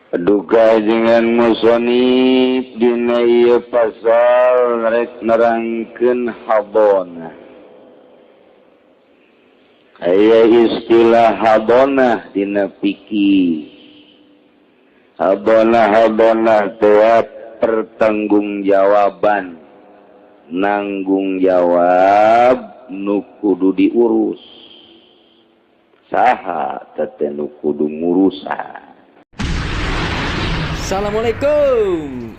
Duka dengan musonib dina ieu pasal rek nerangkeun hadonah. Aya istilah hadonah dina fikih. Hadonah teh pertanggungjawaban, nanggung jawab nu kudu diurus. Saha teh nu kudu ngurusan. Assalamualaikum.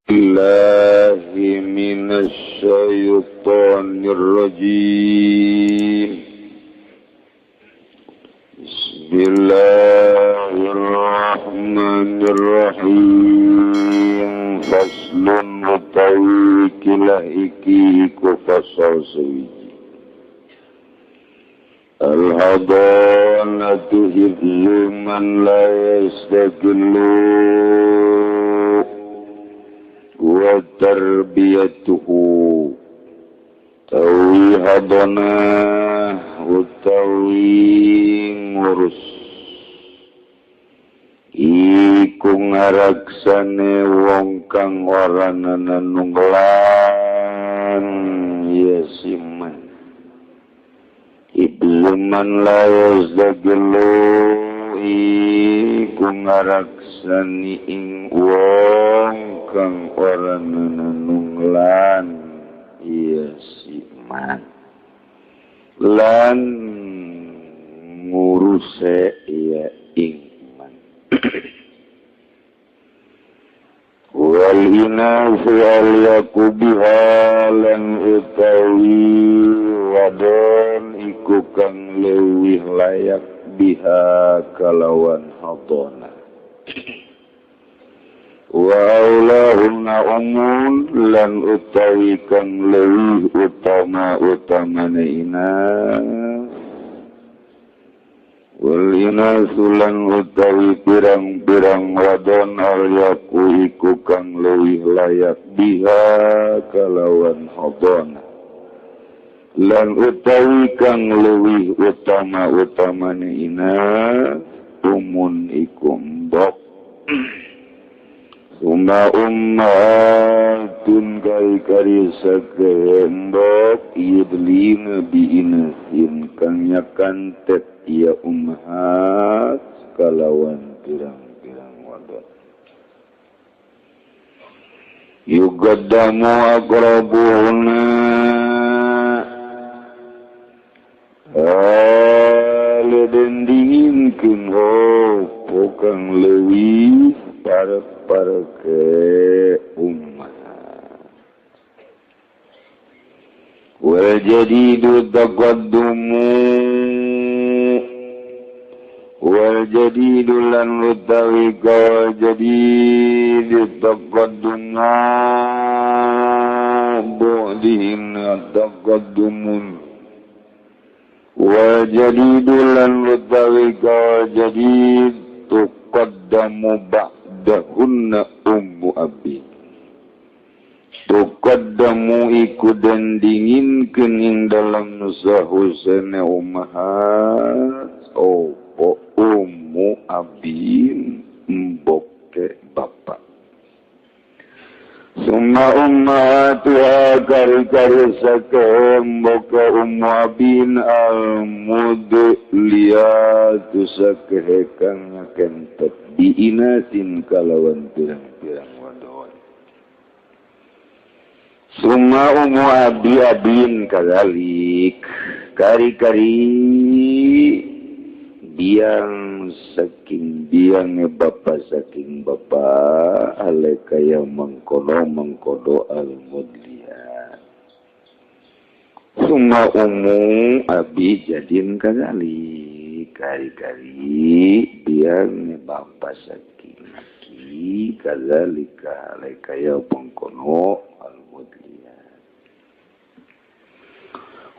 Billahi minasyaitonir rajim. Bismillahirrahmanirrahim. Faslun utawi kilah iki ku fasal sawiji. Al-hadanatu hifzu man la yastaqillu wa tarbiyatuhu. Tawi hadanah utawi ngurus iku ngaraksane wong kang waranana nunggelan yasiman. Ibluman la yazdagilu iku ngaraksani ing wong kang waranana nunggelan yasiman lan nguruse ya ingman. Wal inasu al-yakubiha lan utawi wadon iku kang leuwih layak biha kalawan hadonah. Wa aulahunna umun lan utawi kang leuwih utama-utamane inas. Wal inasu lan utawi pirang-pirang wadon al-yaku iku kang leuwih layak biha kalawan hadonah. Lan utawi kang leuwih utama-utamane inas umun iku mbok. Suma ummatun kari sakembok yudlina biinasin kang nyakantet ya ummahat kalawan pirang-pirang wadon. Yugaddamu aqrabuhuna dan dinginkeun hopo kang leuwih parek-parek umat. Wal jadidu taqaddumu wal jadidu lan utawi kawal jadidu taqaddumu bu'dihin taqaddumun wa jadidulan utawi ka jadid tuqaddamu ba'dahunna ummu abi. Tuqaddamu iku den dinginkeun ing dalam sahusana ummahat opo ummu abin mboke bapak. Summa ummatuha kari-kari sakemboka ummu abin al-mudliyatu sakehekang nyakentet diinasin kalawan pirang-pirang wadon. Summa ummu abin kagalik kari-kari biang saking biang bapak saking bapak aleka yang mengkodo al-mudliyat. Summa umum abi jadin kagalik kari-kari biang bapak saking laki kagalika aleka yang mengkodo al-mudliyat.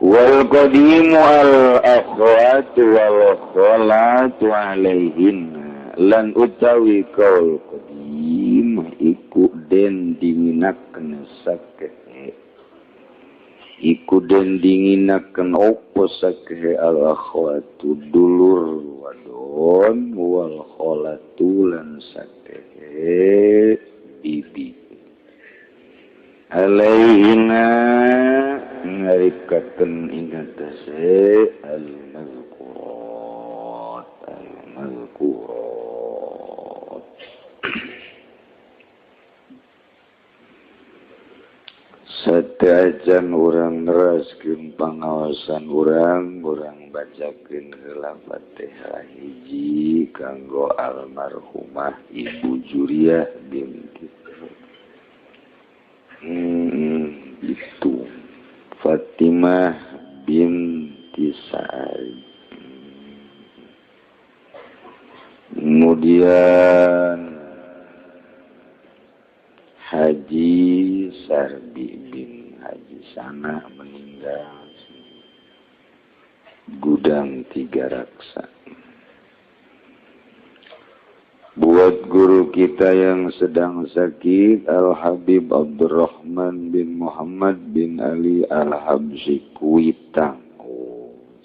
Wal qadimu al-akhwat wal khalatu alaihin lan utawi kaul qadim iku den dinginaken sakehe iku den dinginaken opo sakehe al-akhwatu dulur wadon wadon wal kholatu lan satehe bibi alaihina ngarikaken ingatase al-mazkurat Sadajan urang neraskeun pangaosan urang bacakeun heula Fatihah hiji kanggo almarhumah Ibu Juriah binti itu Fatimah binti Sa'id. Kemudian Haji Sarbi bin Haji Sana meninggal Gudang Tiga Raksa. Buat guru kita yang sedang sakit, Al-Habib Abdurrahman bin Muhammad bin Ali Al-Habsyi Kuitang,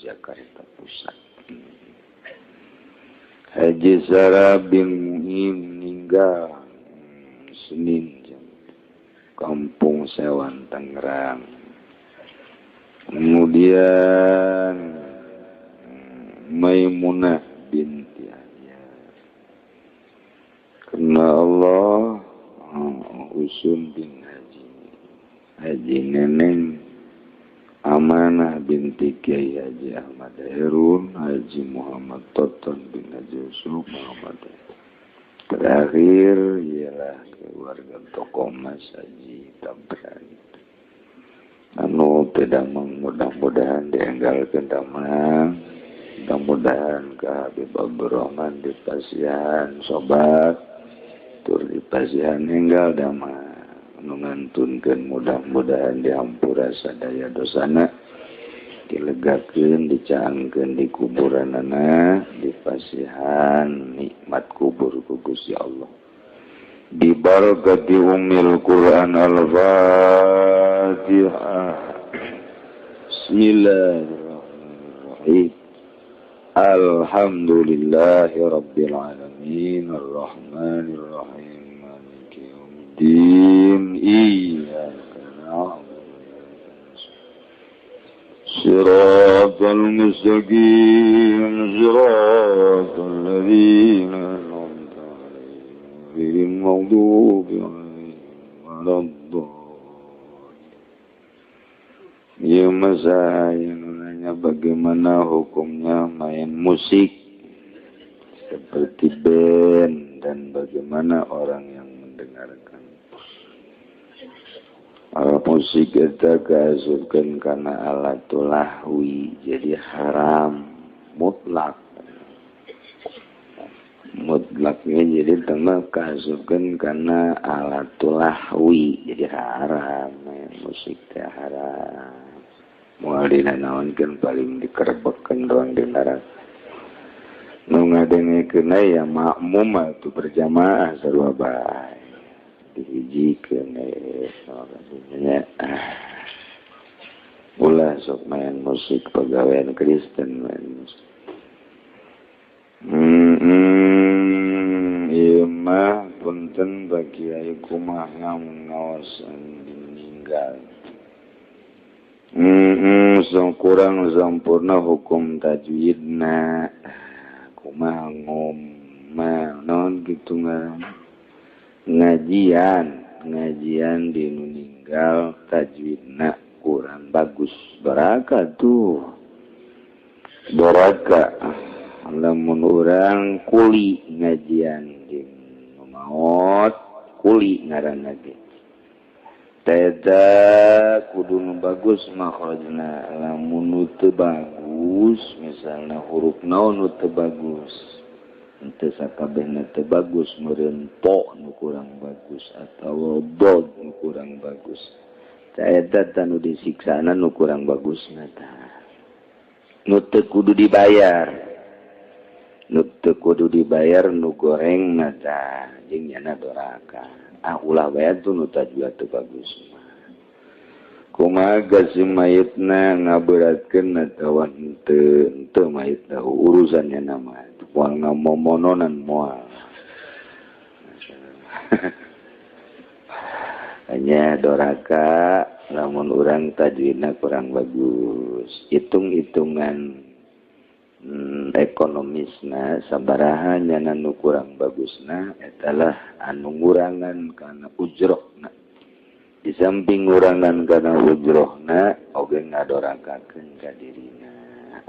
Jakarta Pusat. Haji Sarah bin Muhim meninggal Senin, Kampung Sewan, Tangerang. Kemudian Maimunah binti Ayah. Kena Allah Usun bin Haji Neneng Amanah binti Kiai Haji Ahmad Herun, Haji Muhammad Toton bin Haji Yusuf Muhammad. Terakhir ialah keluarga tokoh Mas Haji Tabrani. Pedamang mudah-mudahan dienggalkan damang. Mudah-mudahan ke Habib Abdurrahman di pasihan sobat. Tur di pasihan enggal damang. Nungantunkan mudah-mudahan dihampura sadaya dosana. Dilegakeun, dicaangkeun di kuburan anak, di pasihan nikmat kubur ku Gusti Allah. Bi barakati ummil Quran al-Fatihah. Bismillahirrahmanirrahim. Alhamdulillahi rabbil alamin arrahmanir rahim maliki yaumiddin iyyaka na'budu صراط المستقيم صراط الذين أنعمت عليهم غير المغضوب عليهم ولا الضالين. Ya masa yang nanya bagaimana hukumnya main musik seperti band dan bagaimana orang yang mendengarkan. Alat musik kita kasutkan karena alatul lahwi, jadi haram mutlak. Mutlaknya jadi tambah kasutkan karena alatul lahwi, jadi haram. Musik teh haram. Moal dina naon kan paling dikerebekkeun doang di neraka. Nu ngadengekeun ya makmum atuh berjamaah sarua bae. Dihijikeun ya. Ulah sok main musik pegawaian Kristen main musik. Ieu mah punten bagi kiai kumaha ngaosan meninggal. Kurang sempurna hukum tajwidna. Kumaha ngomong naon kitu ngaran. Ngajian di meninggal tajwidna kurang bagus. Baraka tuh. Baraka. Lamun urang kuli ngajian di maot kuli ngaranna ge. Teda kudu bagus makhrajna. Lamun teu bagus misalna huruf naon teu bagus. Ente sakabehna teu bagus, meureun po nu kurang bagus atau dod nu kurang bagus. Eta tanu disiksana nu kurang bagusna tah. Nu teu kudu dibayar. Nu teu kudu dibayar nu gorengna tah, jeung nyana doraka. Ulah bae tuh nu tajwid teu bagus. Kumaha si mayitna ngaberatkeun atawa henteu mayitna urusannya nama. moal ngamomononan moal. Hanya doraka lamun urang tajwidna kurang bagus. Hitung-hitungan ekonomisna sabaraha nya nu kurang bagusna etalah anu ngurangan kana ujrohna. Di samping ngurangan kana ujrohna oge ngadorakakeun ka dirina.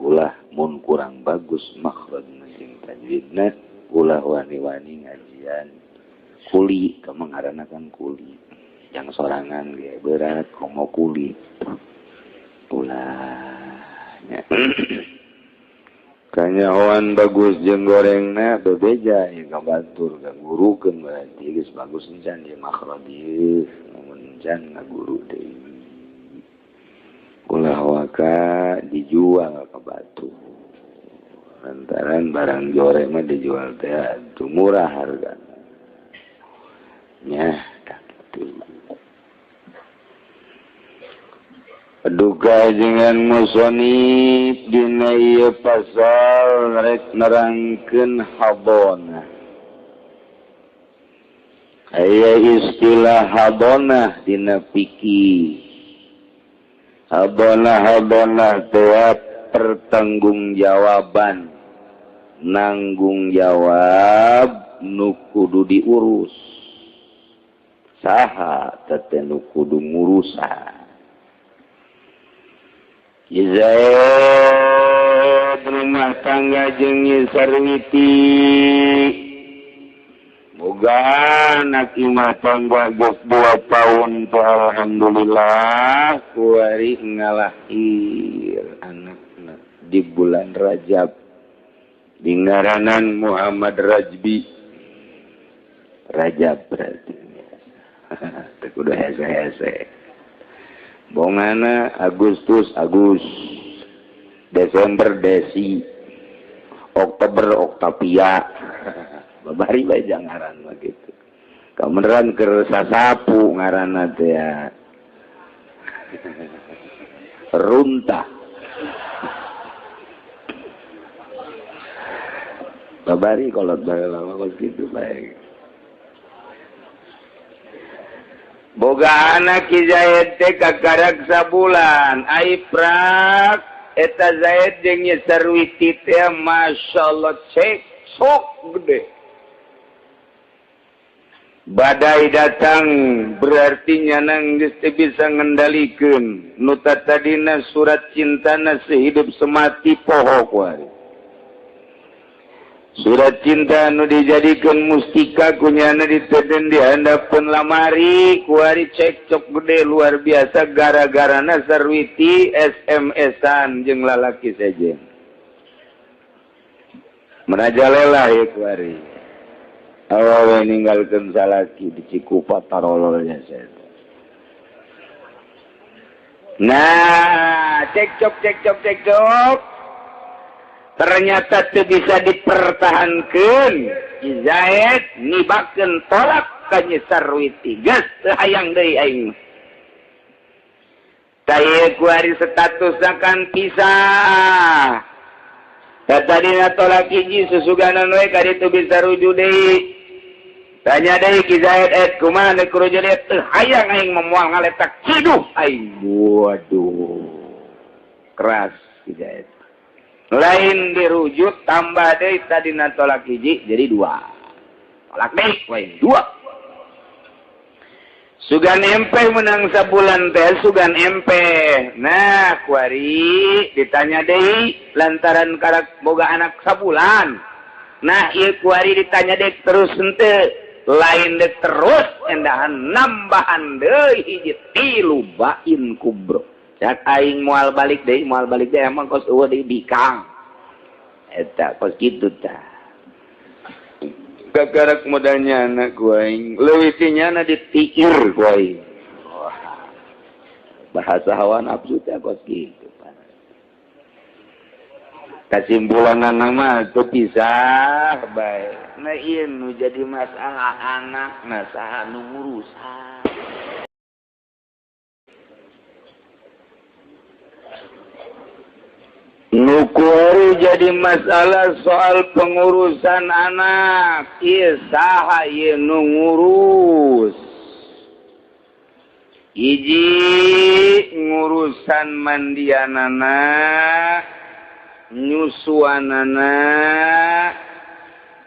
Ulah mun kurang bagus makhrajna jeung tajwidna ulah wani-wani ngajian kuli ka ngaranna kan kuli. Yang sorangan ge berat komo kuli. Ulah nya kanyahoan bagus jeung gorengna bebeja ya kabatur ngagurukeun berarti geus bagus encan ieu makhraj ieu mun encan ngaguru deui ulah waka dijual ka batu lantaran barang goreng mah dijual teh atuh murah hargana nya kitu. Duka dengan musonib dina ieu pasal rek nerangkeun habona. Aya istilah habona dina fikih. Habona teh pertanggungjawaban, nanggung jawab nu kudu diurus. Saha teh nu kudu ngurusan. Zaid rumah tangga jeung sarwiti boga anak imah tangga geus 2 tahun teh alhamdulillah kuari ngalahir anakna di bulan Rajab di ngaranan Muhammad Rajbi Rajab berarti teh kudu hese-hese. Bongana Agustus Agus, Desember Desi, Oktober Oktavia, babari bae jangaran mah gitu. Kameneran keur sasapu ngaranna teh ya. Runta. Babari kolot bae lama gitu bae. Boga anak Ki Zaid teh kakarak sabulan aiprak eta Zaid jeung Nyi Sarwiti teh masyaallah cek sok gede badai datang berarti nyanang geus teu bisa ngendalikeun nu tadina surat cintana sehidup semati poho kuari. Surat cinta anu dijadikeun mustika kunyana diteden di handapeun lamari kuari cekcok gede luar biasa gara-garana Sarwiti SMS-an jeung lalaki sejen. Merajalela ya kuari. Awawe ninggalkeun salaki di Cikupa tarololnya saya. Nah, cekcok. Ternyata teu bisa dipertahankeun. Zaid nibakeun tolak ka Nyi Sarwiti. Geus teu hayang deui aing. Taya kuari statusna kan pisah. Tadina tolak hiji susuganan we ka ditu bisa rujuk deui. Tanya deui Ki Zaid kumaha nu kurujuk deui teu hayang aing moal ngaletak ciduh aing. Waduh. Keras Ki Zaid. Lain dirujuk tambah deui tadina tolak hiji jadi 2. Tolak deui we 2. Sugan empe menang sabulan teh sugan empe. Nah, kuari ditanya deui lantaran karak boga anak sabulan. Nah, ieu kuari ditanya deui terus henteu. Lain deui terus endahan nambahan deui hiji 3 bain kubro. Cak aing moal balik deui emang kos eueuh deui bikang. Eta kos kitu tah. Kakarak modalnya anak ku aing, leuwih teh nyana ditiir ku aing. Bahasa hawa nafsu teh kos kitu. Kasimpulanna mah teu pisah bae. Nah ieu nu jadi masalah anakna saha nu ngurusan. Nukuari jadi masalah soal pengurusan anak. Ieu saha ieu nu ngurus? Hiji ngurusan mandianana, nyusuanana,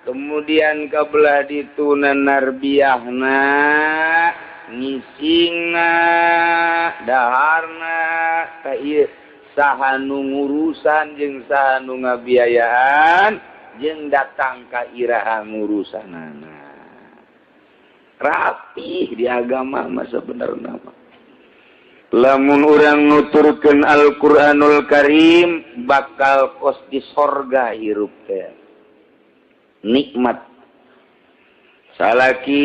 kemudian kabelah ditu narbiyahna, ngisingna, daharna, ka ieu saha nu ngurusan jeung saha nu ngabiayaan jeung datang ka iraha ngurusanana. Rapih di agama mah sebenarnya mah. Lamun urang nuturkeun Al-Qur'anul Karim bakal kos di sorga hirup teh. Nikmat. Salaki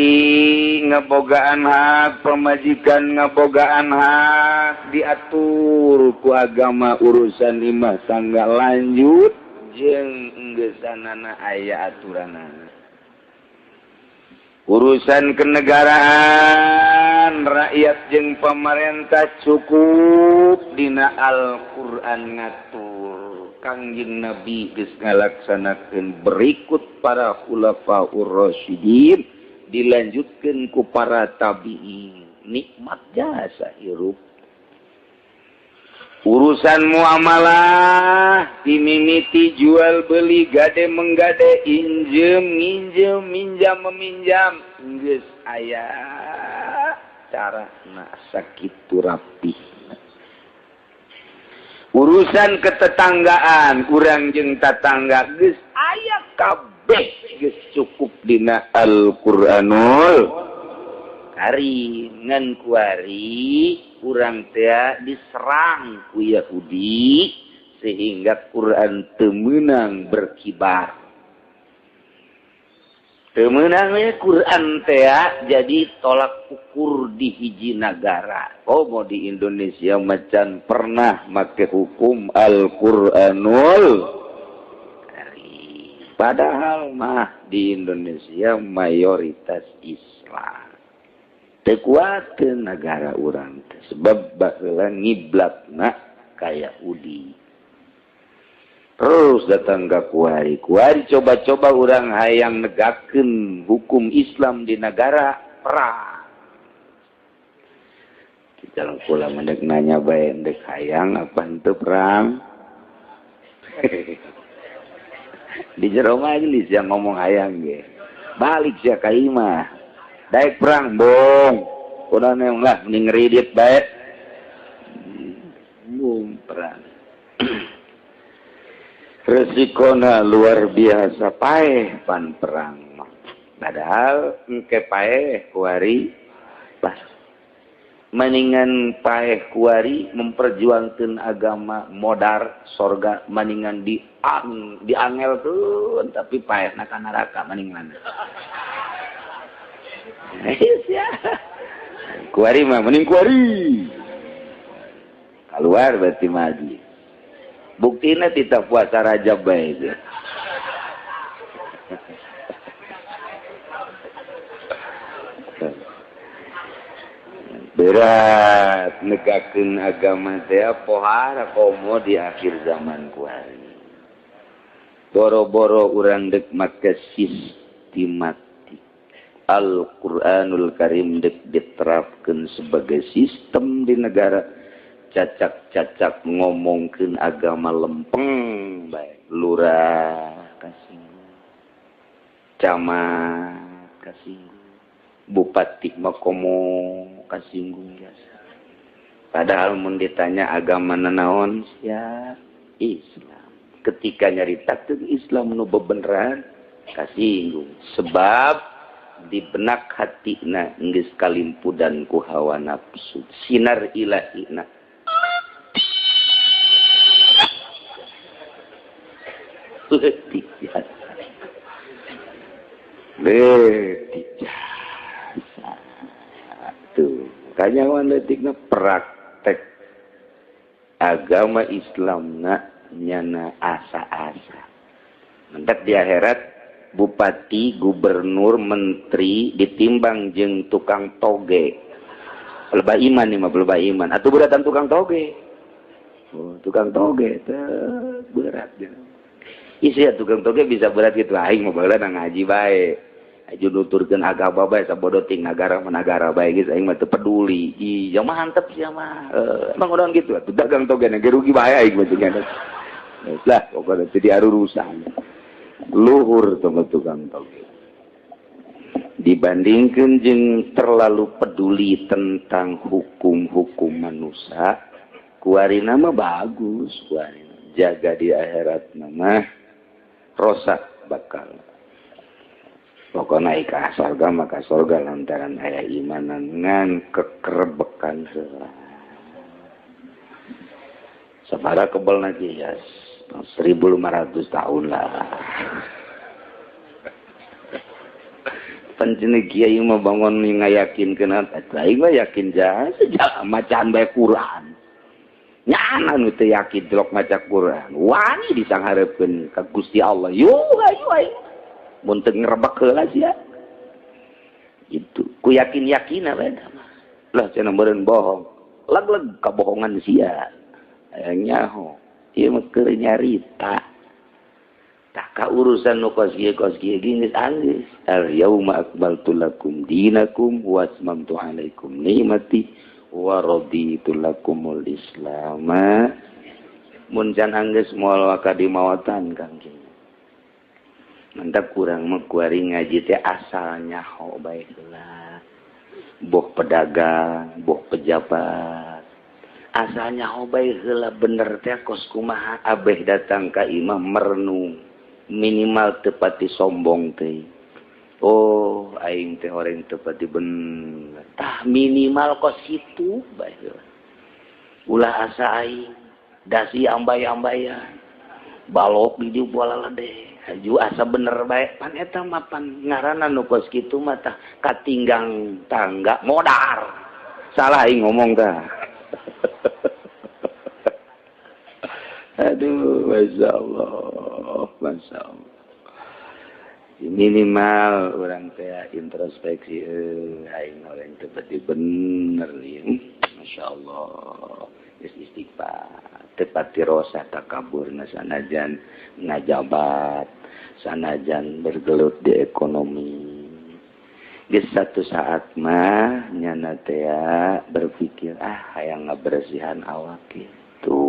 ngabogaan hak, pemajikan ngabogaan hak, diatur ku agama urusan imah sangga lanjut jeung enggesanana aya aturanana. Urusan kenegaraan rakyat jeung pemerintah cukup dina Al-Qur'an ngatur. Kangjeng Nabi geus ngalaksanakeun berikut para khulafaur rasyidin dilanjutkeun ku para tabi'in. Nikmat jasa hirup. Urusan muamalah dimimiti jual beli gade menggade injem nginjem minjam meminjam geus aya carana sakitu rapih. Urusan ketetanggaan urang jeung tatangga geus aya kabeh geus cukup dina Al-Qur'anul Karim. Ngan kuari urang teh diserang ku Yahudi sehingga Quran teu meunang berkibar. Teu meunang we Quran teh jadi tolak ukur di hiji negara. Oh mau di Indonesia macan pernah make hukum Al-Qur'anul Karim. Padahal mah di Indonesia mayoritas Islam. Teu kuatkeun negara urang teh sebab baheula ngiblatna ka Yahudi. Terus datang ke kuari coba-coba orang hayang negakeun hukum Islam di negara perang. Kita kula mendek nanya bae endek hayang apa henteu perang. Di jero majelis yang ngomong hayang ge. Balik sia ka imah. Daek perang bong. Kudu neung lah mending ngridit bae. Bong perang. Resikona luar biasa paeh pan perang. Padahal engke paeh kuari pas. Maningan paeh kuari memperjuangkeun agama modar sorga maningan diangel tuh tapi paehna ka neraka maningan. Sia. Kuari mah mending kuari. Keluar berarti maju. Buktinya tidak puasa Rajab bae. Berat negakeun agama teh pohara komo di akhir zaman kuari. Boro-boro urang dek make sistematik. Al-Qur'anul Karim dek diterapkeun sebagai sistem di negara. Cacak-cacak ngomongkeun agama lempeng bae. Lurah kasinggung, camat kasinggung, bupati makomo kasinggung biasa. Padahal mun ditanya agama nanaon sia Islam. Ketika nyaritakeun Islam nu bebeneran kasinggung sebab di benak hatina geus kalimpudan ku hawa nafsu. Sinar ilahina letik jasa. Letik jasa. Tuh. Kanyawan letikna praktek agama Islamna nyana asa-asa. Mendak di akhirat bupati, gubernur, menteri ditimbang jeung tukang toge. Pelba iman nih mah pelba iman. Atuh beratan tukang toge. Oh, tukang toge berat ya. Isi ya tukang toge bisa berat gitu. Aing mau baheula ngaji bae. Aju nuturkeun agama bae sabodo ting nagara menagara bae geus aing mah teu peduli. Ih, jang mantep sia mah. Emang orang gitu atuh dagang toge ge rugi bae aing mah cenah. Lah, pokoknya jadi arurusan. Luhur sama tukang toge. Dibandingkan jeung terlalu peduli tentang hukum-hukum manusia, kuarina mah bagus, kuarina. Jaga di akhirat mah rosak bakal. Pokoknya ika surga maka surga lantaran aya imanan ngan kekerbekan heula. Sabaraha kebal lagi ya 1500 tahun lah. Pancene kiai mah bangun ngayakinkeun eta aing mah yakin jah sejak macaan bae Quran. Nyana nu teu yakin delok maca Quran. Wani disanghareupeun ka Gusti Allah. Yo ayo aing. Mun teu ngrebek heula sia. Gitu. Ku yakin-yakin bae mah. Lah cenah meureun bohong. Leg-leg kabohongan sia. Aya nyaho. Ieu mah keur nyarita. Tak urusan nu kos kieu geus anggeus. Al yauma akmaltu lakum dinakum wa atmamtu alaikum nikmati wa raditu lakumul Islam. Mun can anggeus moal waka dimawatan Kang kieu. Mantap kurang mah kuari ngaji teh asalnya ho bae heula. Boh pedagang, boh pejabat. Asalnya ho bae heula bener teh kos kumaha abeh datang ka imam merenung. Minimal tepati sombong teh. Oh, aing teh orang tepati bener. Tah minimal kos kitu bae. Ulah asa aing dasi ambay-ambayan. Balok di dieu bola lade. Haju asa bener bae pan eta mah pan ngaranna nu kos kitu mah tah katinggang tangga modar. Salah aing ngomong tah. Aduh, Masya Allah, Masya Allah. Minimal orang teh introspeksi, aing orang tepati bener nih, Masya Allah. Istighfar, tepati rosa takabur sanajan ngajabat, sanajan bergelut di ekonomi. Di satu saat mah nyana teh berpikir hayang ngabersihan awak gitu.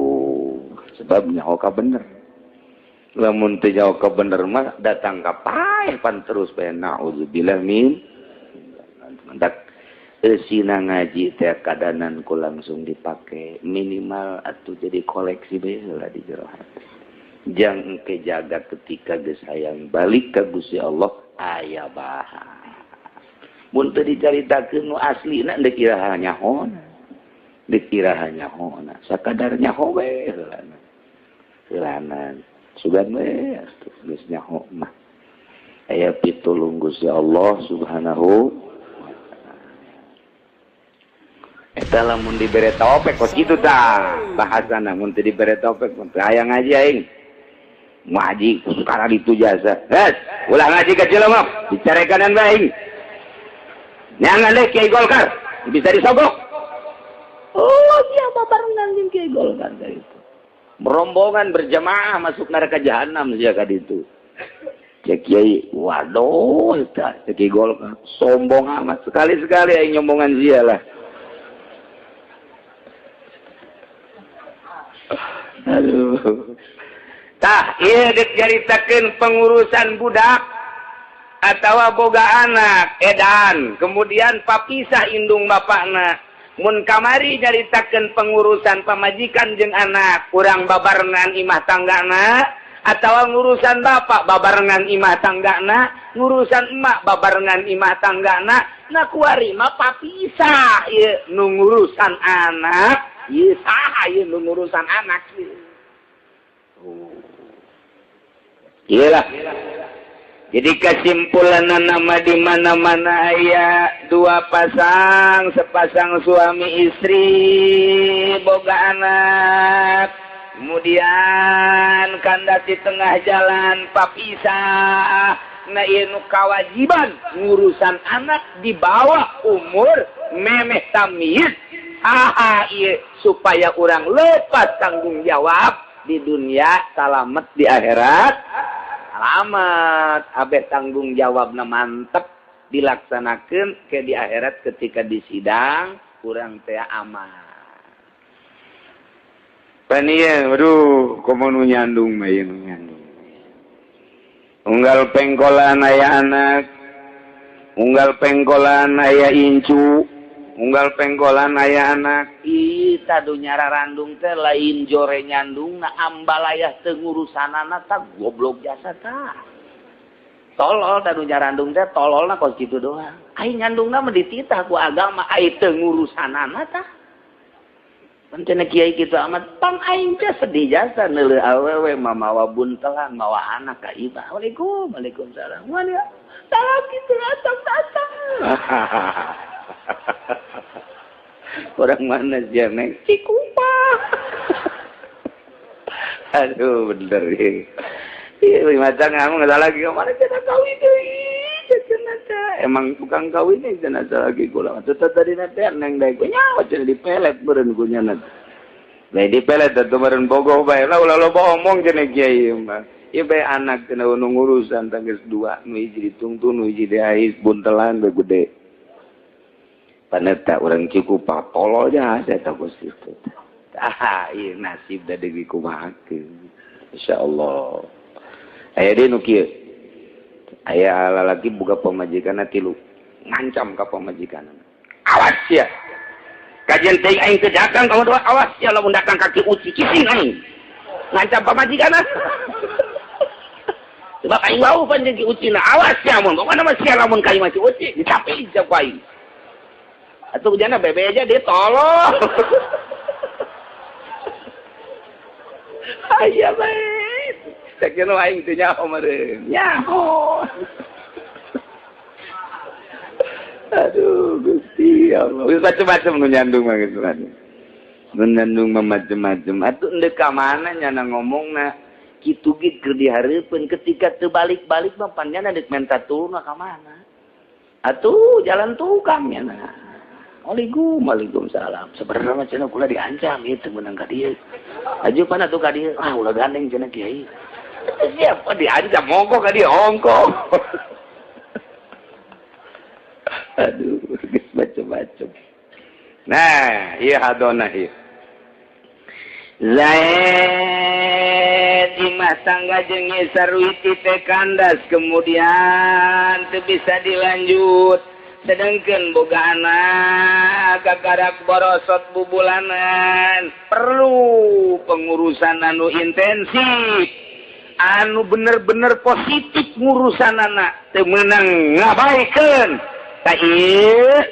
Sebab nyaho ka bener. Lamun teu nyaho ka bener mah datang ka paeh pan terus bae naudzubillah min. Mendak eusina ngaji teh kadanan ku langsung dipake minimal atuh jadi koleksi bae heula di jero hati. Jang engke jaga ketika geus hayang balik ka Gusti Allah aya baha. Mun teu dicaritakeun nu aslina deuk iraha nyahona. Deuk iraha nyahona. Sakadar nyaho bae heula. Ilanan sugan we atuh geus nyaho mah aya pitulung Gusti Allah Subhanahu eta lamun dibere taufik kos kitu tah bahasana mun teu dibere taufik mun teu aya ngaji aing ngaji perkara ditu jasa ulah ngaji ka Cileungop dicarekan bae aing nyangan deh Kiai Golkar bisa disogok oh dia babarengan jeung Kiai Golkar itu rombongan berjamaah masuk neraka jahanam sia ka ditu. Cek Kiai, waduh, cek Kiai Golkar sombong amat sekali-sekali aing nyombongan sia lah. Aduh. Tah, ieu dicaritakeun pengurusan budak atawa boga anak edan, kemudian papisah indung bapakna. Mun kamari nyaritakeun pengurusan pamajikan jeung anak kurang babarengan imah tanggana atawa ngurusan bapak babarengan imah tanggana ngurusan emak babarengan imah tanggana na kuari mah papisah ieu nu ngurusan anak ieu saha ieu nu ngurusan anak ieu ieu lah. Jadi kesimpulan nama di mana-mana aya dua pasang, sepasang suami istri, boga anak, kemudian kandas di tengah jalan papisah, na ieu nu kawajiban ngurusan anak di bawah umur memeh tamyiz supaya orang lepas tanggung jawab di dunia, salamet di akhirat. Salamet, abeh tanggung jawabna mantep dilaksanakan ke di akhirat ketika di sidang, urang teh aman. Panian, waduh, komo nyandung main nyandung. Unggal pengkolan aya anak, unggal pengkolan aya incu, unggal pengkolan aya anak. Tadu nyararandung teh lain jore nyandung na ambalayah teu ngurusanana tah goblok jasa tah. Tolol tadu nyarandung teh tololna kos kitu doang. Ai nyandungna mah dititah ku agama, ai teu ngurusanana tah. Pancen kiai kitu amat pang aing teh sedih jasa neuleuh awewe mamawa buntelan mawa anak ka ibah. Waalaikumsalam. Wali salam kitu datang. Orang mana sih neng Cikupa. Aduh bener ya. Iya macam kamu nggak salah lagi kemana jangan kawin deh. Emang tukang kawin nih jangan salah lagi gula. Tetap tadi nanti neng daik nyawa jadi dipelet beren gunya nanti. Nah dipelet atau beren bogoh bae. Lalu omong jadi kiai mah. Iya bae anak kena urusan tanggal 2 nu hiji ditungtun nu hiji diais buntelan bae gede. Paneta orang Cikupa tolol aja saya takut situ. Iya nasib dari dikumahakeun. Insyaallah. Aya deui nu kieu. Aya lalaki buka pemajikanna tilu. Ngancam ka pemajikanna. Awas ya. Kajian teh aing teh datang ka doa awas ya lamun datang kaki uci kicing aing. Ngancam pemajikanna. Sebab aing wau panjang ki ucina awas ya mun. Pokona mah sia lamun kai mah uci dicapi jak aing. Atuh jana bebe aja dia tolong. Aya bae. Sakeun aing teh nyaho meureun. Nyaho. Aduh Gusti Allah. Wis macam-macam nu nyandung mah gitu kan. Nu nyandung mah macam-macam. Atuh endeu ka mana nyana ngomongna kitu ge keur dihareupeun ketika teu balik-balik mah panjana deuk menta tuluna ka mana. Atuh jalan tukang nyana. Waalaikumsalam. Sebenarnya mah cenah kula diancam ieu teu meunang ka dieu. Ajupan atuh ka dieu. Ulah gandeng cenah kiai. Siapa diancam monggo ka dieu ongko. Aduh, geus macam-macam. Nah, ieu hadona ieu. Zaid di masangga jeung sarwiti teh kandas kemudian teu bisa dilanjut. Sedangkan boga anak kakarak borosot bubulanan perlu pengurusan anu intensif anu bener-bener positif ngurusan anak teu meunang ngabaikeun ta ieu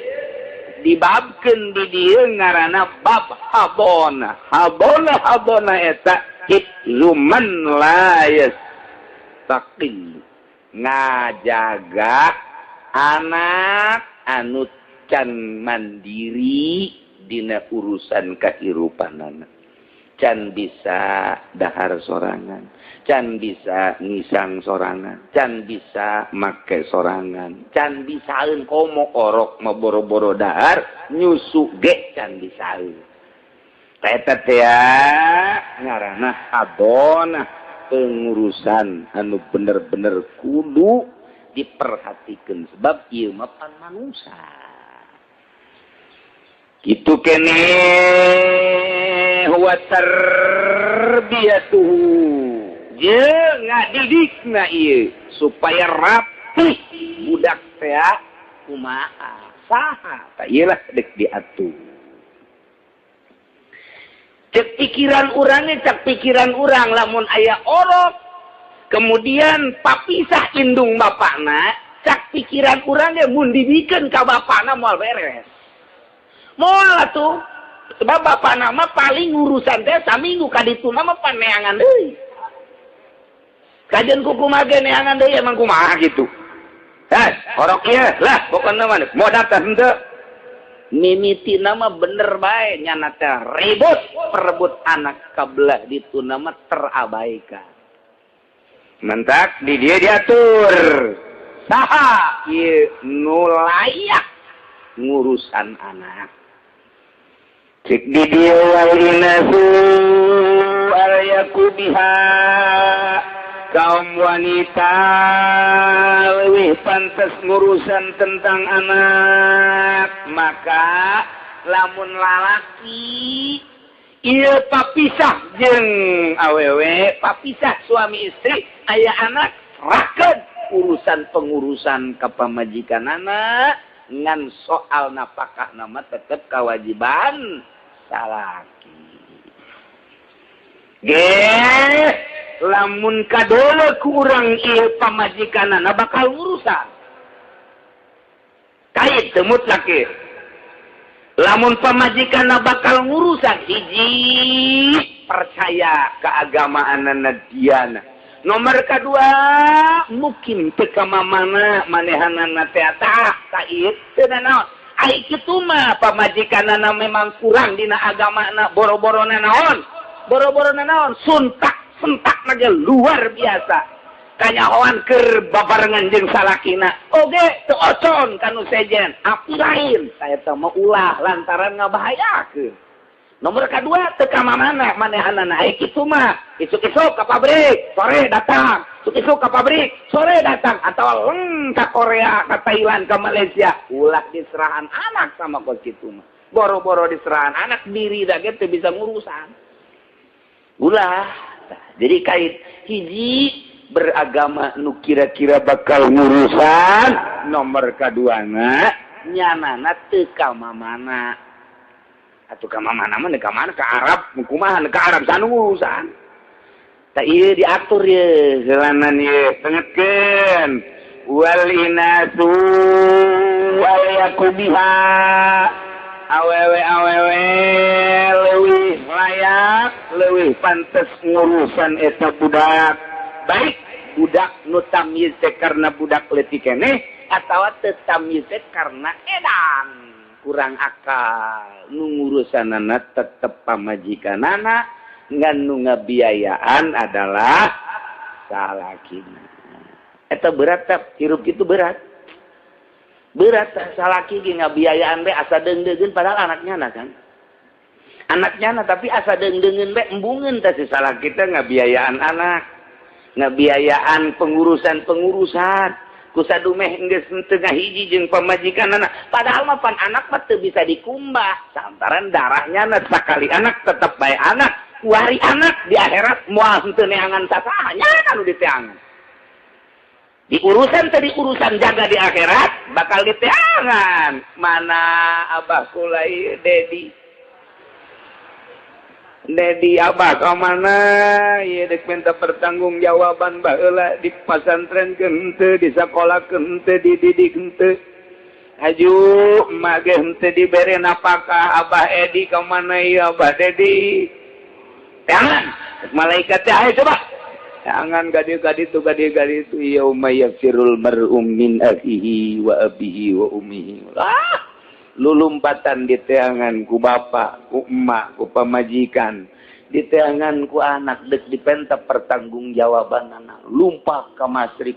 dibabkeun di dieu ngaranna bab habona eta hifzuman layas taqi ngajaga anak anu can mandiri dina urusan kahirupanana can bisa dahar sorangan can bisa ngisang sorangan can bisa make sorangan can bisaeun komo orok mah boro-boro dahar nyusu ge can bisaeun eta teh ngaranna hadona pengurusan anu bener-bener kudu diperhatikan sebab ieu mah pan manusia kitu kene huwa tarbiyatuhu jeung ngadidikna ieu supaya rapih budak teh kumaha saha ta ieu lah dek diatur cek pikiran urang lamun aya orok kemudian papisah indung bapakna cak pikiran urang ge mun dibikeun ka bapakna moal beres moal atuh sebab bapakna mah paling urusan teh saminggu ka dituna mah paneangan deui kajian kumaha ge neangan deui emang kumaha gitu orok ieu lah pokona mah modal teh henteu mimitina mah bener bae nyana teh ribut perebut anak kabelah dituna mah terabaikan mentak di dia diatur saha ieu nu layak ngurusan anak cik di dieu walinasu alyakubiha kaum wanita leuwih pantes ngurusan tentang anak maka lamun lalaki ieu papisah jeung awewe papisah suami istri aya anak rakeun urusan-pengurusan ka pamajikanana ngan soal napakah nama tetep kewajiban salaki ge lamun kadola ku urang ieu pamajikanana bakal urusan kait temut laki lamun pamajikanna bakal ngurusan hiji percaya keagamaanna diana nomor kedua mungkin teu mamana manehanana teh tah kait teu naon ai kitu mah pamajikanna memang kurang dina agamana boro-borona naon suntak sentak lagi luar biasa kanyahoan keur babarengan jeung salakina oge teu ocon kanu sejen api lain saya teh mau ulah lantaran ngabahayakeun nomor kedua teu ka mamana manehanana ai kitu mah isuk-isuk ka pabrik sore datang isuk-isuk ka pabrik sore datang atau ka Korea ka Thailand ka Malaysia ulah diserahan anak sama kos kitu mah boro-boro diserahan anak diri da ge teu bisa ngurusan ulah jadi kait hiji beragama nu kira-kira bakal ngurusan nomor kaduana nyanana teu ka mamana atuh ka mamana mah ka mana ka Arab kumaha ka Arab sanu urusan ta ieu diatur ye heulanan ye tengetkeun wal inasu wal yakubiha awewe leuwih layak leuwih pantes ngurusan eta budak baik budak nu tamyiz karena budak leutik keneh atawa teu tamyiz karena edan kurang akal nu ngurusanana tetep pamajikanana ngan nu ngabiayaan adalah salakina eta berat teh hirup kitu berat salaki ge ngabiayaan be asa deung-deungeun padahal anaknya kan anaknya tapi asa deung-deungeun be embungeun teh si salaki teh ngabiayaan anak ngabiayaan pengurusan kusadu meh geus teu ngahiji jeung pamajikanana padahal mah pan anak mah teu bisa dikumbah lantaran darahnya na sakali anak tetep bae anak kuari anak di akhirat moal henteu neangan sasaha nya anu diteangan di urusan jaga di akhirat bakal diteangan mana abah kulai Dedi abah ka mana ieu dek minta pertanggungjawaban baheula di pasantren henteu di sakola henteu dididik henteu aju emak ge henteu dibere napakah abah Edi ka mana ieu abah Dedi jangan malaikat teh ayo coba jangan gaditu yauma yafirul mar'um min akhihi wa abihi wa ummihi lulumpatan di teangan ku bapak, ku emak, ku pamajikan, di teangan ku anak dek dipenta pertanggungjawaban anak lumpat ka masrik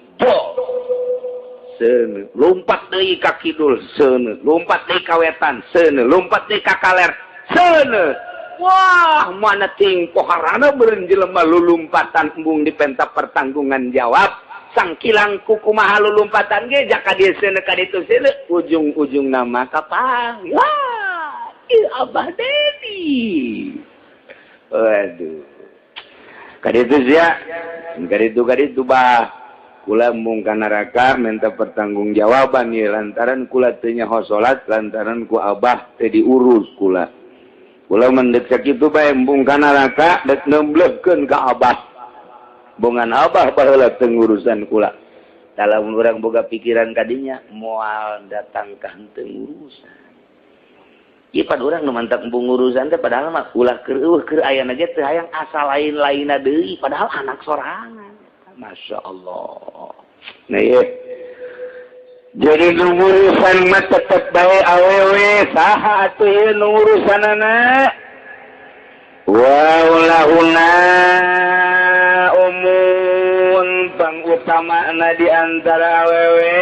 seuneu lumpat deui ka kidul seuneu lumpat deui ka wetan seuneu lumpat deui ka kaler seuneu wah mana ting poharana beureun jelema lulumpatan embung dipenta pertanggungan jawab sangkilang kumaha lulumpatan ge jaka dieu seuneu ka ditu seuneu ujung-ujung nama kapang wah ieu abah Dedi waduh kaditu sia kaditu bah kula mung ka neraka minta pertanggungjawaban ieu lantaran kula teu nyaho salat lantaran ku abah teu diurus kula mendek sakitu bae embung ka neraka dek nemblehkeun ka abah bongan abah baheula teu ngurusan kula dalam urang boga pikiran kadinya moal datang ka henteu ngurusan ieu pan urang nu mantap embung ngurusan teh padahal mah ulah keur eueuh keur ayana ge teu hayang asa lain-lainna deui padahal anak sorangan masyaallah nah ieu jadi nu ngurusan mah tetep bae awewe saha atuh ieu nu ngurusanana wa ulahuna pang utama na di antara awewe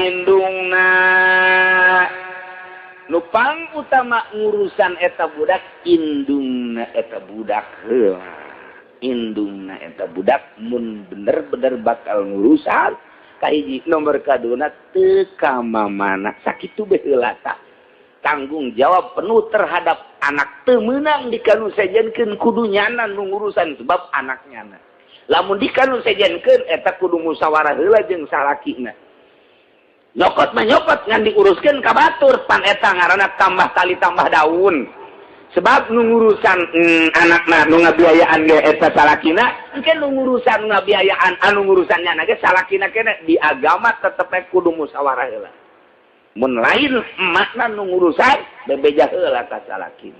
indungna nu pang utama ngurusan eta budak indungna eta budak heula. Indungna eta budak mun bener-bener bakal ngurusan kahiji nomor kaduna teu ka mamana sakitu bae heula tah. Tanggung jawab penuh terhadap anak teu meunang dikanu sejenkeun kudu nyana nu ngurusan sebab anaknya. Lamun dikanu sejenkeun eta kudu musyawarah heula jeung salakina. Nyokot mah nyokot ngan diuruskeun ka batur pan eta ngaranna tambah tali tambah daun. Sebab nu ngurusan anakna nu ngabiayaan ge eta salakina, engke nu ngurusan ngabiayaan anu ngurusannya ge salakina kene di agama tetep kudu musyawarah heula. Mun lain emakna nu ngurusan bebeja heula ka salakina.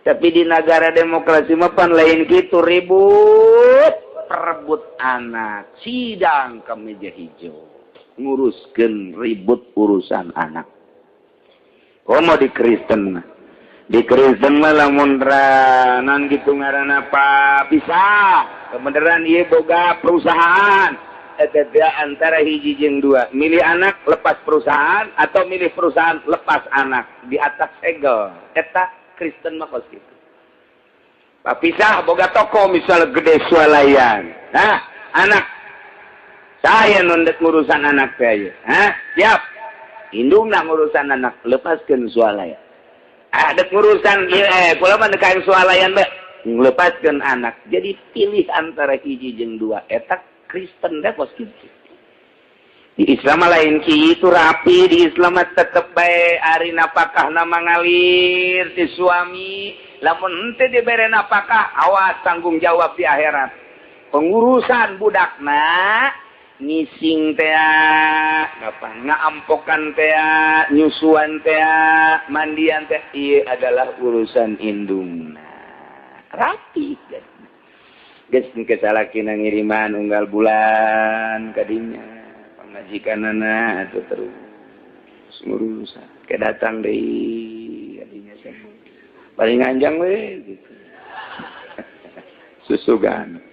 Tapi di negara demokrasi mah pan lain kitu ribut, perebut anak, sidang ke meja hijau. Nguruskeun ribut urusan anak. Komo di Kristen mah. Di Kristen mah lamun ranan gitu ngaranna apa bisa. Kebeneran ieu boga perusahaan. Eta antara hiji jeung dua. Milih anak lepas perusahaan atau milih perusahaan lepas anak di atas segel. Eta Kristen mah kos kitu. Pisah boga toko misalnya gede swalayan. Nah, anak saya nundek ngurusan anak saya. Siap. Indungna ngurusan anak. Lepaskan swalayan. Dek ngurusan, kula mah dekain swalayan, be. Lepaskan anak. Jadi pilih antara hiji jeung dua. Eta Kristen deh, kos gitu. Di Islam lain kitu rapi. Di Islam tetep bae ari napakah nama ngalir si suami. Lamun henteu dibere napakah, awas tanggung jawab di akhirat. Pengurusan budakna ngising teh ngaampokan teh nyusuan teh mandian teh ieu adalah urusan indungna rapi geus engke salakina ngiriman unggal bulan ka dinya pangajikanana atuh terus ngurusan ke datang deui ka dinya paling anjang we gitu susugan.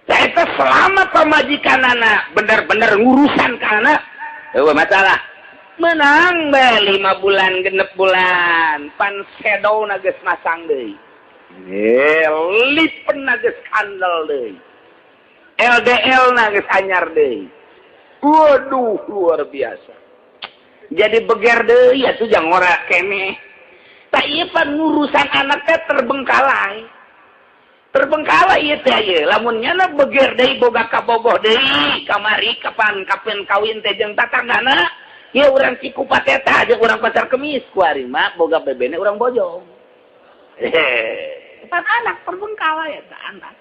Eta selama pamajikan anak bener-bener ngurusan ke anak, masalah. Menang be 5 bulan, 6 bulan, pan shadow na geus masang deui. Lipen na geus kandel deui. LDL na geus anyar deui. Waduh, luar biasa. Jadi beger deui atuh jang ora keneh. Tah ieu pan ngurusan anak teh terbengkalai. Terbengkalai ieu teh ye lamun nyana beger deui boga kabogoh deui kamari kapan kawin teh jeung tatanggana ieu urang cikupat eta jeung urang pacar kemis ku ari mah boga bebene urang bojong. Pan anak terbengkalai eta anak.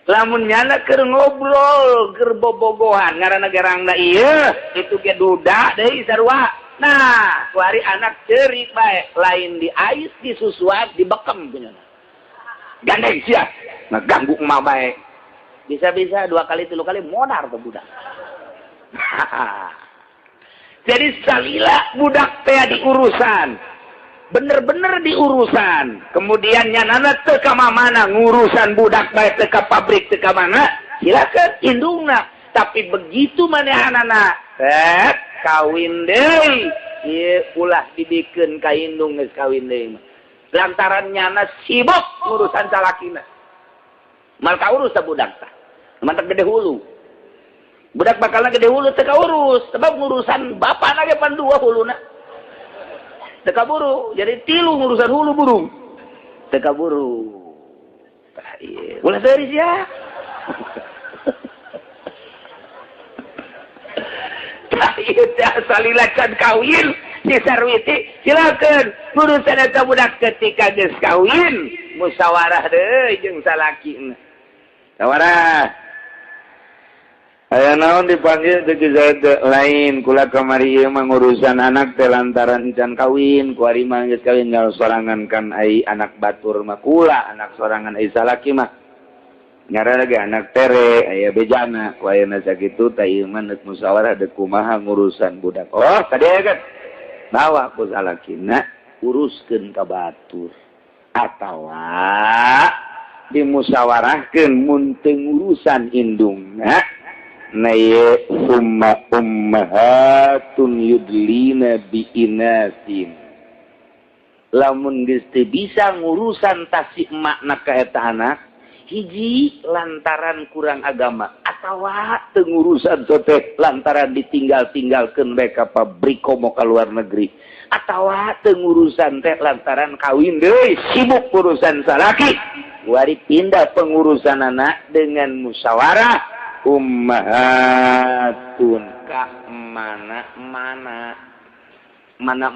Lamun nyana keur ngobrol keur bobogohan ngaranna gerangna ieu itu ge duda deui sarua. Nah, ku ari anak ceurik bae lain di ais disusuan dibekem punyana. Gandeng siap, ngeganggu emak baik. Bisa-bisa 2 kali 3 kali modar ke budak. Jadi salila budak teh diurusan. Bener-bener diurusan. Kemudian nyanana teu ka mamana ngurusan budak baik teu ka pabrik teu ka mana. Silakan indungna. Tapi begitu manehanana kawin deui. Ieu ulah dibikeun ka indung geus kawin deui. Lantaran nyana sibuk urusan salakina. Mal kaurus ta budak tah. Mantep gede hulu. Budak bakalna gede hulu teu kaurus, sebab ngurusan bapana ge pan 2 huluna. Teu kaburu, jadi 3 ngurusan hulu burung. Teu kaburu. Tah ieu. Ulah seuris ya. Tah ieu teh salilacan kawin. Si Sarwiti, silakan urusan eta budak ketika geus kawin musyawarah deui jeung salakina. Musyawarah. Aya naon dipanggil teh lain kula kamari ieu mah ngurusan anak teh lantaran encan kawin ku ari mah geus kawin ngal sorangan kan ai anak batur mah kula anak sorangan ai salaki mah ngaranna ge anak tere aya bejana ku ayeuna sakitu tah ieu mah neuk musyawarah deuk kumaha ngurusan budak. Oh, kadeu kan bawa ku salakina uruskeun ka batur atawa dimusyawarahkeun mun teu ngurusan indungna naye summa ummahatun yudlina bi inasin. Lamun geus teu bisa ngurusan tasik makna ka eta anak, hiji lantaran kurang agama atawa teu ngurusan teh lantaran ditinggal-tinggalkeun bae ka pabrik komo ka luar negeri, atawa teu ngurusan teh lantaran kawin deui sibuk urusan salaki. Wari pindah pengurusan anak dengan musyawarah ummahatun ka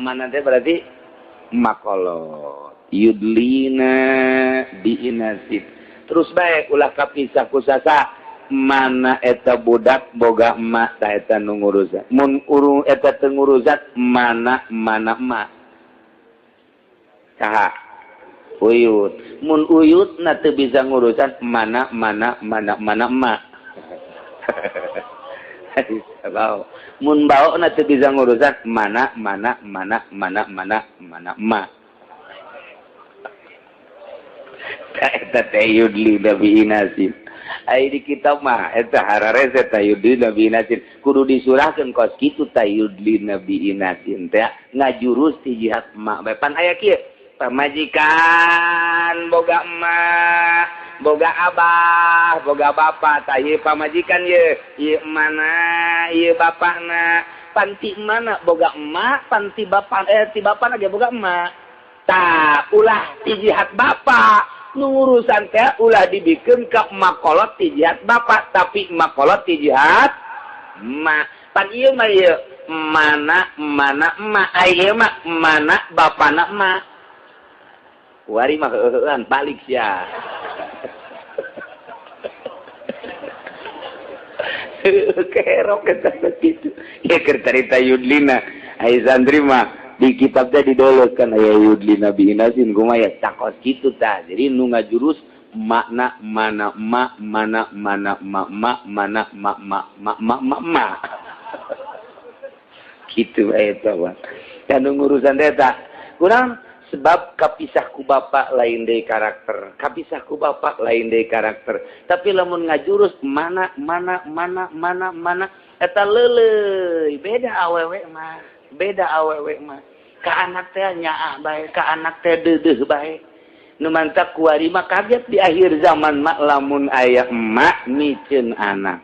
mana teh berarti makolot yudlina diinasid. Terus baik ulah kapisah kusasa mana eta budak boga emak ta eta nu ngurusan. Mun urung eta teu ngurusan mana emak. Saha? Uyut. Mun uyut na teu bisa ngurusan mana emak. Mun bau na teu bisa ngurusan mana emak. Eta teh yudli nabi inasin. Ai di kitab mah eta harare eta yudli nabi inasin. Kudu disurahkeun kos kitu ta yudli nabi inasin teh ngajurus ti jihad emak bae pan aya kieu. Pamajikan boga emak, boga abah, boga bapak, tah ieu pamajikan ieu mana, ieu bapakna, panti mana boga emak, panti bapak ti bapakna ge boga emak. Tah ulah ti jihad bapak, nu urusan teh ulah dibikeun ka makolot ti jihad bapak, tapi makolot ti jihad emak. Pan ieu mah ieu mana emak, ieu mah mana bapana emak. Wari mah heueuan balik sia. Kerok eta kitu. Ya keur carita yudlina. Ai santri mah di kitabnya didoloskan aya yudlina bi inasin kumaha ya cakos kitu tah. Jadi nu ngajurus makna mana emak, mana mak. Kitu eta mah. Kan ngurusan eta. Kurang sebab kapisah ku bapak lain deui karakter, kapisah ku bapak lain deui karakter. Tapi lamun ngajurus mana eta leuleuy, beda awewe mah. Ka anak teh nyaah bae, ka anak teh deudeuh bae. Nu mantap kuari mah kaget di akhir zaman mah lamun aya emak miceun anak.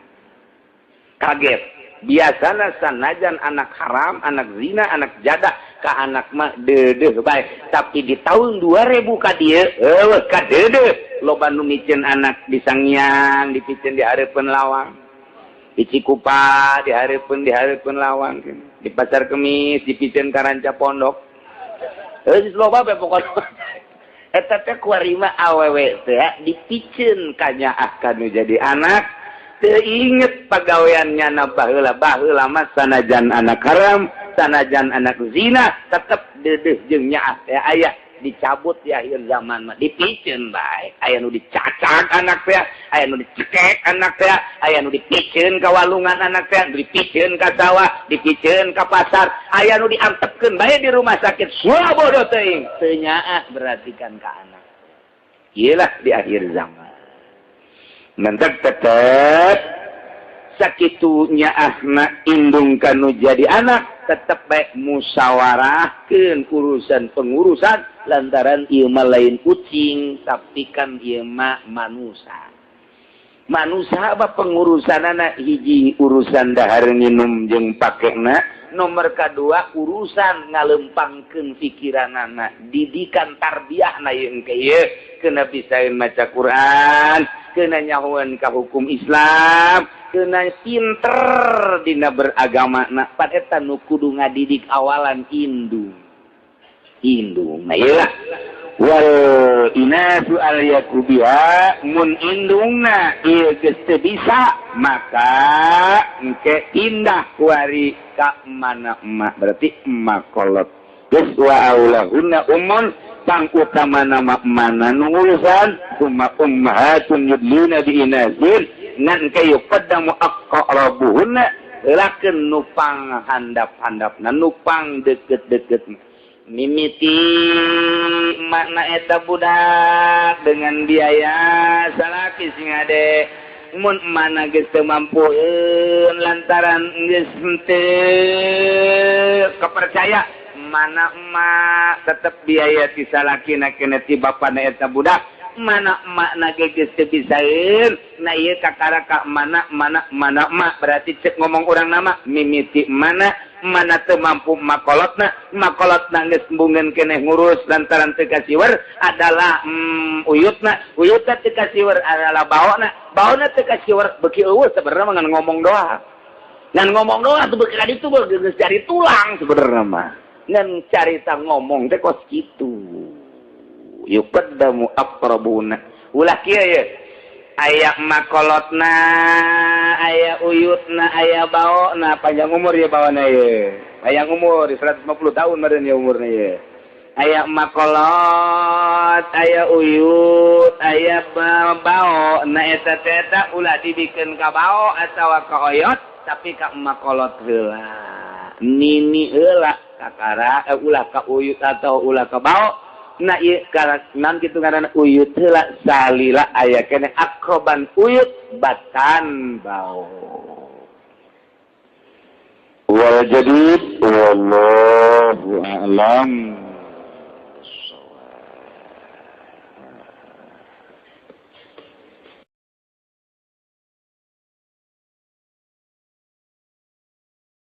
Kaget. Biasana sanajan anak haram, anak zina, anak jadah ka anak mah deudeuh bae. Tapi di tahun 2000 ka dieu eueuh ka deudeuh. Loba nu miceun anak di Sanghyang, dipikeun di hareupeun lawang. Di Cikupa di hareupeun lawang. Di Pasar Kemis dipikeun ka Ranca Pondok. Geus loba bae pokona. Eta teh kuari mah awewe teh dipikeun ka nyaah kanu jadi anak. Teu inget pagaweannya na baheula mah sanajan anak haram, sanajan anak zina, tetep deudeuh jeung nyaah teh aya dicabut di akhir zaman mah dipikeun bae. Aya nu dicacak anak teh, aya nu dicekek anak teh, aya nu dipikeun ka walungan anak teh, dipikeun ka sawah, dipikeun ka pasar, aya nu diantepkeun bae di rumah sakit. Suabodo teuing, teu nyaah berarti kan ka anak. Iyalah di akhir zaman. Mantap tetep sakitunya ahna indung kanu jadi anak tetep baik musyawarahkeun urusan pengurusan lantaran ieu mah lain kucing tapi kan ieu mah manusia apa pengurusanana hiji urusan dahar nginum jeung pakena nomor kedua urusan ngalempangkeun pikiranana didikan tarbiyahna yeung ke ieu keuna bisaeun maca Quran keuna nyahoan ka hukum Islam keuna pinter dina beragama na pan eta nu kudu ngadidik awalan indung nah ieu wal inasu al yakubiha mun indungna ieu geus teu bisa maka engke pindah kuari ka mana emak berarti emak kolot geus wa aulahunna ummun pang utama nama mana nurusan umma ummahatun yudlina bi inasin ngan kayu qaddamu aqrabuhunna lakeun nupang handap-handapna nupang deket-deket mimiti makna eta budak dengan biaya salaki sing ade mun mana geus teu mampueun lantaran geus teu kepercaya mana emak tetep biaya ti salakina kena ti bapana eta budak mana emak nage geus teu bisaeun na ieu kakara ka mana emak berarti cek ngomong urang nama mimiti mana teu mampu makolotna geus mbungeun keneh ngurus lantaran teu kasiweur adalah uyutna teu kasiweur adalah baona teu kasiweur beuki eueuh sebenarnya ngan ngomong doang teu beuki ka ditu geus cari tulang sebenarnya mah ngan carita ngomong teh kos kitu yuqaddamu aqrabuna ulah kieu ye aya makolotna aya uyutna aya baona panjang umur ya baona ye panjang umur 150 tahun meureun ya umurna ye aya makolot aya uyut aya baona eta ulah dibikeun ka bao atawa ka oyot tapi ka makolot heula nini heula kakara ulah ka uyut atau ulah ka bao na ieu kanan kitu ngaranna uyut heula salila aya keneh akroban uyut batan bau wal jadid wallahu a'lam.